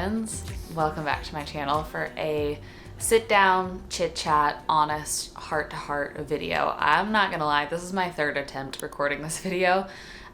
friends. Welcome back to my channel for a sit down, chit chat, honest, heart to heart video. I'm not gonna lie, this is my third attempt recording this video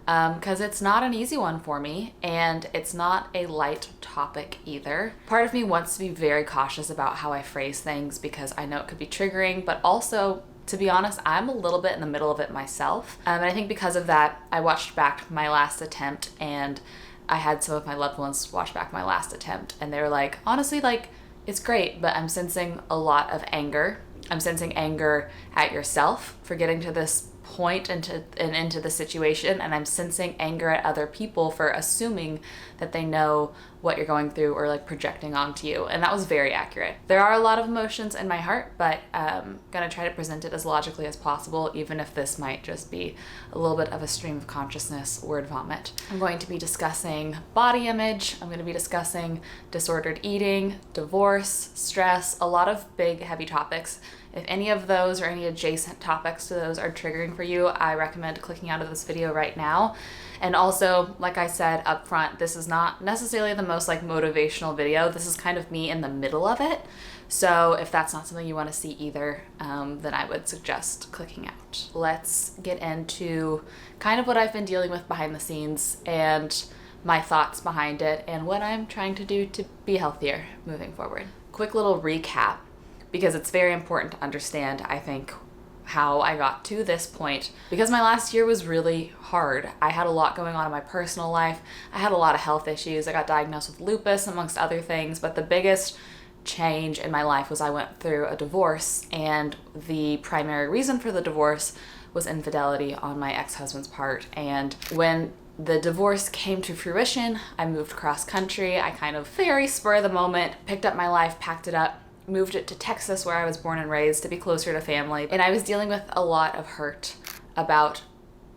because it's not an easy one for me and it's not a light topic either. Part of me wants to be very cautious about how I phrase things because I know it could be triggering, but also, to be honest, I'm a little bit in the middle of it myself. And I think because of that, I watched back my last attempt and I had some of my loved ones watch back my last attempt and they were like, honestly, like, it's great, but I'm sensing a lot of anger. I'm sensing anger at yourself for getting to this point into the situation, and I'm sensing anger at other people for assuming that they know what you're going through or like projecting onto you. And that was very accurate. There are a lot of emotions in my heart, but I'm gonna try to present it as logically as possible, even if this might just be a little bit of a stream of consciousness word vomit. I'm going to be discussing body image. I'm going to be discussing disordered eating, divorce, stress, a lot of big heavy topics. If any of those or any adjacent topics to those are triggering for you, I recommend clicking out of this video right now. And also, like I said up front, this is not necessarily the most like motivational video. This is kind of me in the middle of it. So if that's not something you want to see either, then I would suggest clicking out. Let's get into kind of what I've been dealing with behind the scenes and my thoughts behind it and what I'm trying to do to be healthier moving forward. Quick little recap, because it's very important to understand, I think, how I got to this point. Because my last year was really hard. I had a lot going on in my personal life. I had a lot of health issues. I got diagnosed with lupus, amongst other things, but the biggest change in my life was I went through a divorce, and the primary reason for the divorce was infidelity on my ex-husband's part. And when the divorce came to fruition, I moved cross country. I kind of very spur of the moment, picked up my life, packed it up, moved it to Texas where I was born and raised to be closer to family. And I was dealing with a lot of hurt about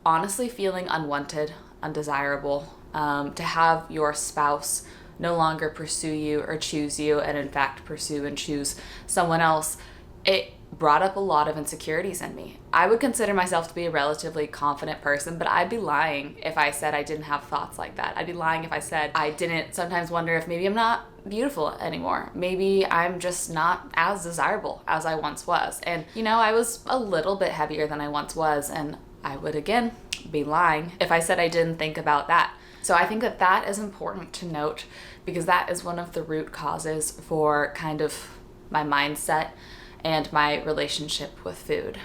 honestly feeling unwanted, undesirable, to have your spouse no longer pursue you or choose you and in fact pursue and choose someone else. It brought up a lot of insecurities in me. I would consider myself to be a relatively confident person, but I'd be lying if I said I didn't have thoughts like that. I'd be lying if I said I didn't sometimes wonder if maybe I'm not beautiful anymore. Maybe I'm just not as desirable as I once was. And you know, I was a little bit heavier than I once was, and I would again be lying if I said I didn't think about that. So I think that that is important to note because that is one of the root causes for kind of my mindset and my relationship with food.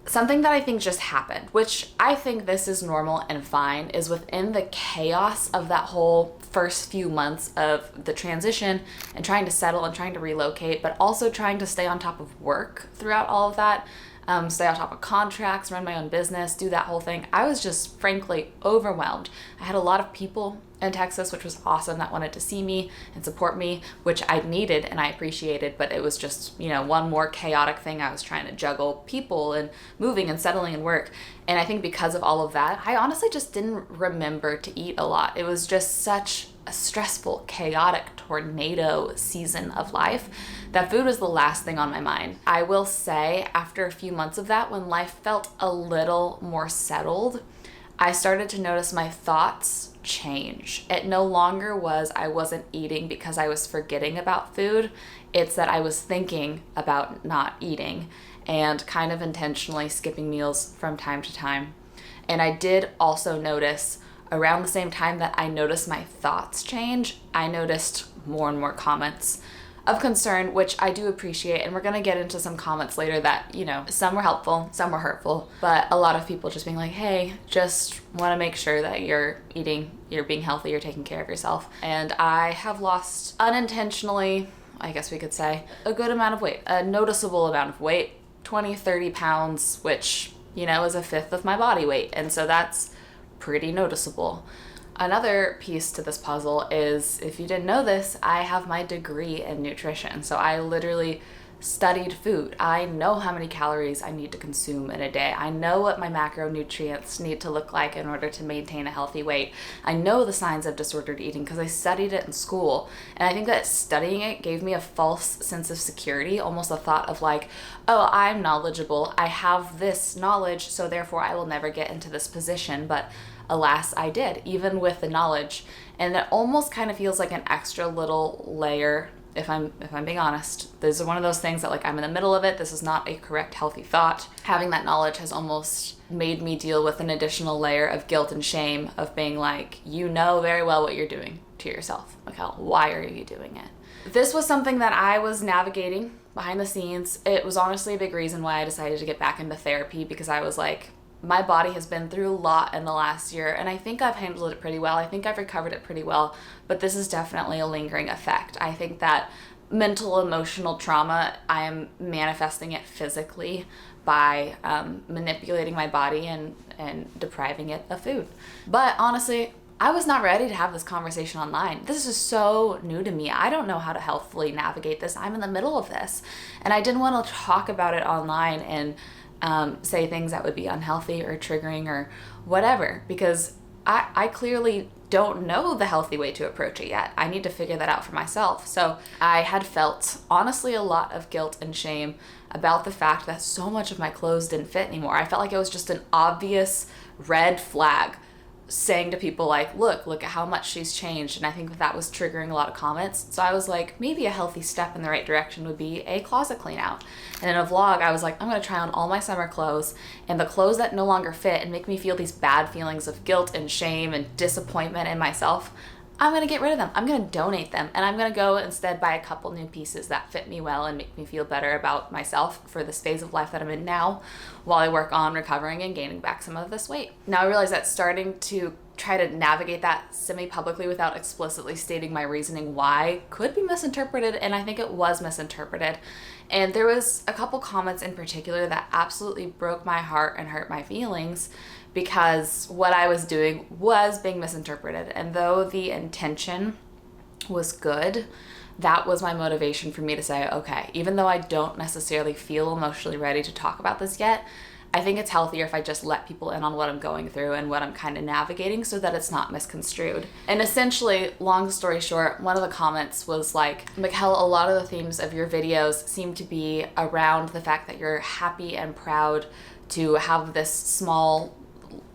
Something that I think just happened, which I think this is normal and fine, is within the chaos of that whole first few months of the transition and trying to settle and trying to relocate, but also trying to stay on top of work throughout all of that, stay on top of contracts, run my own business, do that whole thing. I was just frankly overwhelmed. I had a lot of people in Texas, which was awesome, that wanted to see me and support me, which I needed and I appreciated, but it was just, you know, one more chaotic thing. I was trying to juggle people and moving and settling and work. And I think because of all of that, I honestly just didn't remember to eat a lot. It was just such a stressful, chaotic tornado season of life that food was the last thing on my mind. I will say, after a few months of that, when life felt a little more settled, I started to notice my thoughts change. It no longer was I wasn't eating because I was forgetting about food. It's that I was thinking about not eating and kind of intentionally skipping meals from time to time. And I did also notice around the same time that I noticed my thoughts change, I noticed more and more comments of concern, which I do appreciate. And we're gonna get into some comments later that, you know, some were helpful, some were hurtful, but a lot of people just being like, hey, just wanna make sure that you're eating, you're being healthy, you're taking care of yourself. And I have lost unintentionally, I guess we could say, a good amount of weight, a noticeable amount of weight, 20, 30 pounds, which, you know, is a fifth of my body weight. And so that's pretty noticeable. Another piece to this puzzle is, if you didn't know this, I have my degree in nutrition. So I literally studied food. I know how many calories I need to consume in a day. I know what my macronutrients need to look like in order to maintain a healthy weight. I know the signs of disordered eating because I studied it in school. And I think that studying it gave me a false sense of security, almost a thought of like, oh, I'm knowledgeable. I have this knowledge, so therefore I will never get into this position. But alas, I did, even with the knowledge. And it almost kind of feels like an extra little layer, if I'm being honest. This is one of those things that like I'm in the middle of it. This is not a correct, healthy thought. Having that knowledge has almost made me deal with an additional layer of guilt and shame of being like, you know very well what you're doing to yourself. Michelle, why are you doing it? This was something that I was navigating behind the scenes. It was honestly a big reason why I decided to get back into therapy, because I was like, my body has been through a lot in the last year, and I think I've handled it pretty well. I think I've recovered it pretty well, but this is definitely a lingering effect. I think that mental, emotional trauma, I am manifesting it physically by manipulating my body and depriving it of food. But honestly, I was not ready to have this conversation online. This is so new to me. I don't know how to healthfully navigate this. I'm in the middle of this, and I didn't want to talk about it online and say things that would be unhealthy or triggering or whatever, because I clearly don't know the healthy way to approach it yet. I need to figure that out for myself. So I had felt honestly a lot of guilt and shame about the fact that so much of my clothes didn't fit anymore. I felt like it was just an obvious red flag saying to people like, look at how much she's changed. And I think that was triggering a lot of comments. So I was like, maybe a healthy step in the right direction would be a closet clean out. And in a vlog, I was like, I'm going to try on all my summer clothes, and the clothes that no longer fit and make me feel these bad feelings of guilt and shame and disappointment in myself, I'm going to get rid of them. I'm going to donate them. And I'm going to go instead buy a couple new pieces that fit me well and make me feel better about myself for this phase of life that I'm in now, while I work on recovering and gaining back some of this weight. Now I realize that starting to try to navigate that semi-publicly without explicitly stating my reasoning why could be misinterpreted, and I think it was misinterpreted. And there was a couple comments in particular that absolutely broke my heart and hurt my feelings, because what I was doing was being misinterpreted. And though the intention was good, that was my motivation for me to say, okay, even though I don't necessarily feel emotionally ready to talk about this yet, I think it's healthier if I just let people in on what I'm going through and what I'm kind of navigating so that it's not misconstrued. And essentially, long story short, one of the comments was like, Michelle, a lot of the themes of your videos seem to be around the fact that you're happy and proud to have this small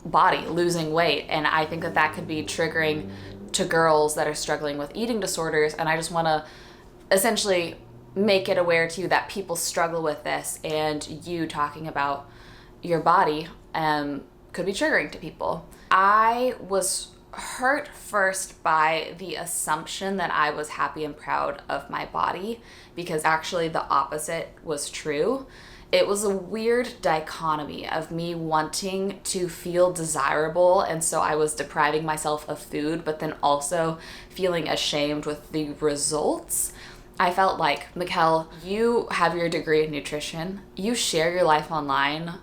body, losing weight. And I think that that could be triggering to girls that are struggling with eating disorders. And I just want to essentially make it aware to you that people struggle with this, and you talking about your body could be triggering to people. I was hurt first by the assumption that I was happy and proud of my body, because actually the opposite was true. It was a weird dichotomy of me wanting to feel desirable, and so I was depriving myself of food, but then also feeling ashamed with the results. I felt like, Michelle, you have your degree in nutrition, you share your life online,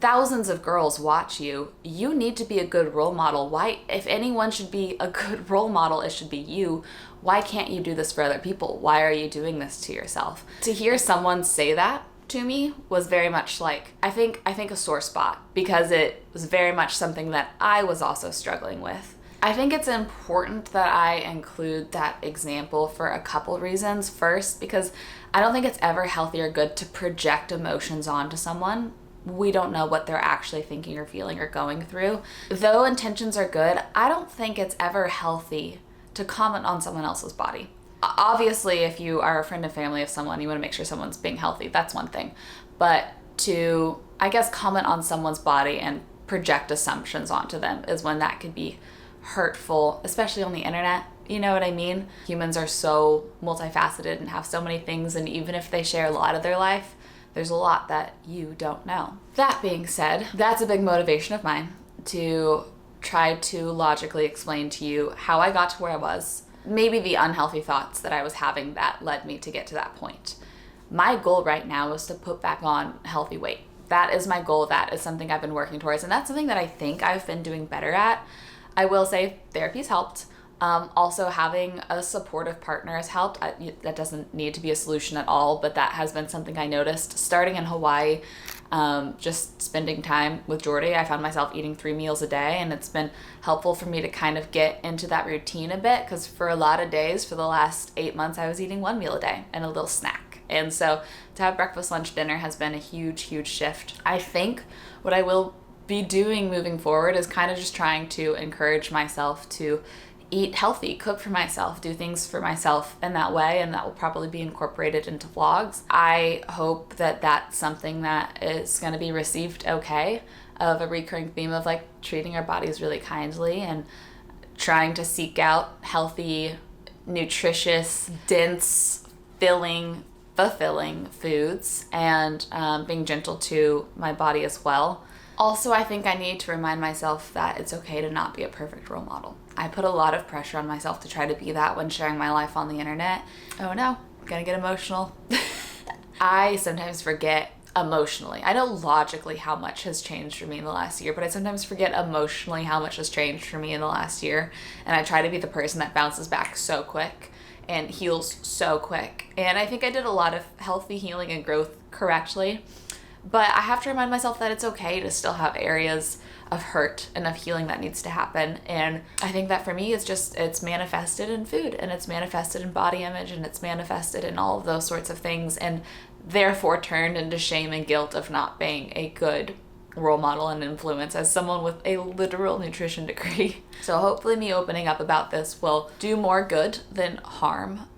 thousands of girls watch you. You need to be a good role model. Why, if anyone should be a good role model, it should be you. Why can't you do this for other people? Why are you doing this to yourself? To hear someone say that to me was very much like, I think a sore spot, because it was very much something that I was also struggling with. I think it's important that I include that example for a couple reasons. First, because I don't think it's ever healthy or good to project emotions onto someone. We don't know what they're actually thinking or feeling or going through. Though intentions are good, I don't think it's ever healthy to comment on someone else's body. Obviously, if you are a friend and family of someone, you want to make sure someone's being healthy. That's one thing. But to, I guess, comment on someone's body and project assumptions onto them is when that could be hurtful, especially on the internet. You know what I mean? Humans are so multifaceted and have so many things, and even if they share a lot of their life, there's a lot that you don't know. That being said, that's a big motivation of mine, to try to logically explain to you how I got to where I was, maybe the unhealthy thoughts that I was having that led me to get to that point. My goal right now is to put back on healthy weight. That is my goal. That is something I've been working towards, and that's something that I think I've been doing better at. I will say therapy's helped, Also, having a supportive partner has helped. That doesn't need to be a solution at all, but that has been something I noticed starting in Hawaii. Just spending time with Jordy, I found myself eating 3 meals a day, and it's been helpful for me to kind of get into that routine a bit, because for a lot of days for the last 8 months I was eating 1 meal a day and a little snack. And so to have breakfast, lunch, dinner has been a huge shift. I think what I will be doing moving forward is kind of just trying to encourage myself to eat healthy, cook for myself, do things for myself in that way, and that will probably be incorporated into vlogs. I hope that that's something that is going to be received okay, of a recurring theme of like treating our bodies really kindly and trying to seek out healthy, nutritious, dense, filling, fulfilling foods, and being gentle to my body as well. Also, I think I need to remind myself that it's okay to not be a perfect role model. I put a lot of pressure on myself to try to be that when sharing my life on the internet. Oh no, I'm gonna get emotional. I sometimes forget emotionally. I know logically how much has changed for me in the last year, but I sometimes forget emotionally how much has changed for me in the last year. And I try to be the person that bounces back so quick and heals so quick. And I think I did a lot of healthy healing and growth correctly. But I have to remind myself that it's okay to still have areas of hurt and of healing that needs to happen. And I think that for me, it's manifested in food, and it's manifested in body image, and it's manifested in all of those sorts of things, and therefore turned into shame and guilt of not being a good role model and influence as someone with a literal nutrition degree. So hopefully me opening up about this will do more good than harm.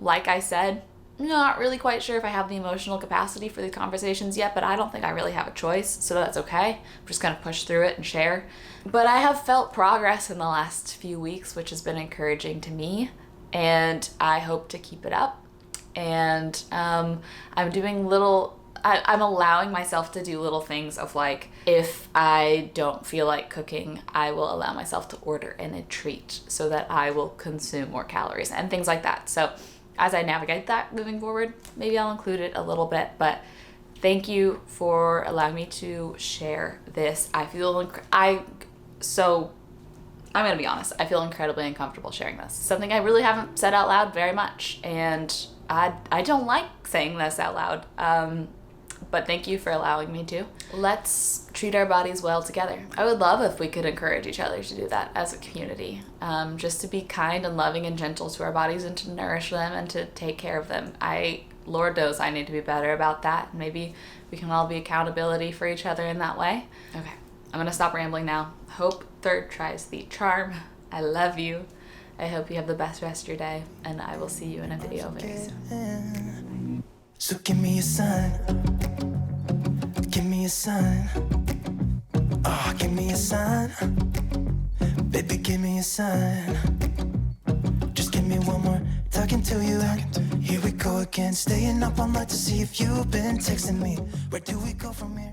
Like I said, not really quite sure if I have the emotional capacity for these conversations yet, but I don't think I really have a choice, so that's okay. I'm just gonna push through it and share. But I have felt progress in the last few weeks, which has been encouraging to me, and I hope to keep it up. And I'm allowing myself to do little things of like, if I don't feel like cooking, I will allow myself to order in a treat so that I will consume more calories and things like that. So as I navigate that moving forward, maybe I'll include it a little bit, but thank you for allowing me to share this. I'm gonna be honest, I feel incredibly uncomfortable sharing this. Something I really haven't said out loud very much, and I don't like saying this out loud, but thank you for allowing me to. Let's treat our bodies well together. I would love if we could encourage each other to do that as a community, just to be kind and loving and gentle to our bodies and to nourish them and to take care of them. Lord knows I need to be better about that. Maybe we can all be accountability for each other in that way. Okay, I'm gonna stop rambling now. Hope third tries the charm. I love you. I hope you have the best rest of your day, and I will see you in a video very soon. So give me a sign. Give me a sign. Oh, give me a sign. Baby, give me a sign. Just give me one more talking to you. Here we go again, staying up all night to see if you've been texting me. Where do we go from here?